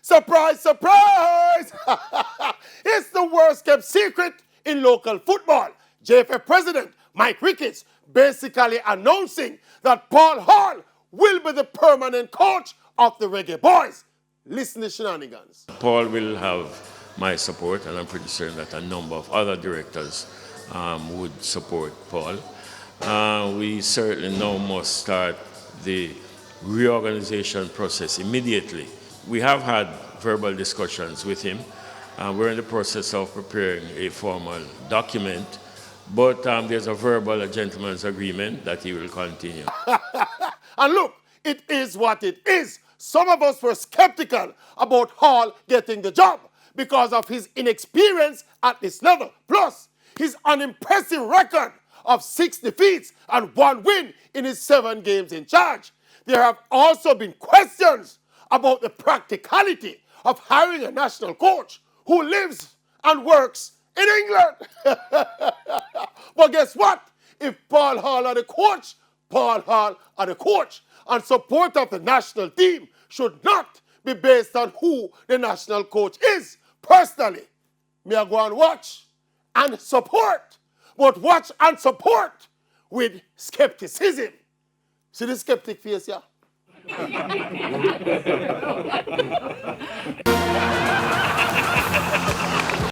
Surprise, surprise! It's the worst kept secret in local football. JFF President Mike Ricketts basically announcing that Paul Hall will be the permanent coach of the Reggae Boys. Listen to shenanigans. Paul will have my support, and I'm pretty certain that a number of other directors would support Paul. We certainly now must start the reorganization process immediately. We have had verbal discussions with him. We're in the process of preparing a formal document, but there's a gentleman's agreement that he will continue. And look, it is what it is. Some of us were skeptical about Hall getting the job because of his inexperience at this level. Plus, his unimpressive record of 6 defeats and 1 win in his 7 games in charge. There have also been questions about the practicality of hiring a national coach who lives and works in England. But guess what? If Paul Hall are the coach, Paul Hall are the coach. And support of the national team should not be based on who the national coach is. Personally, me I go and watch and support. But watch and support with skepticism. See the skeptic face, yeah?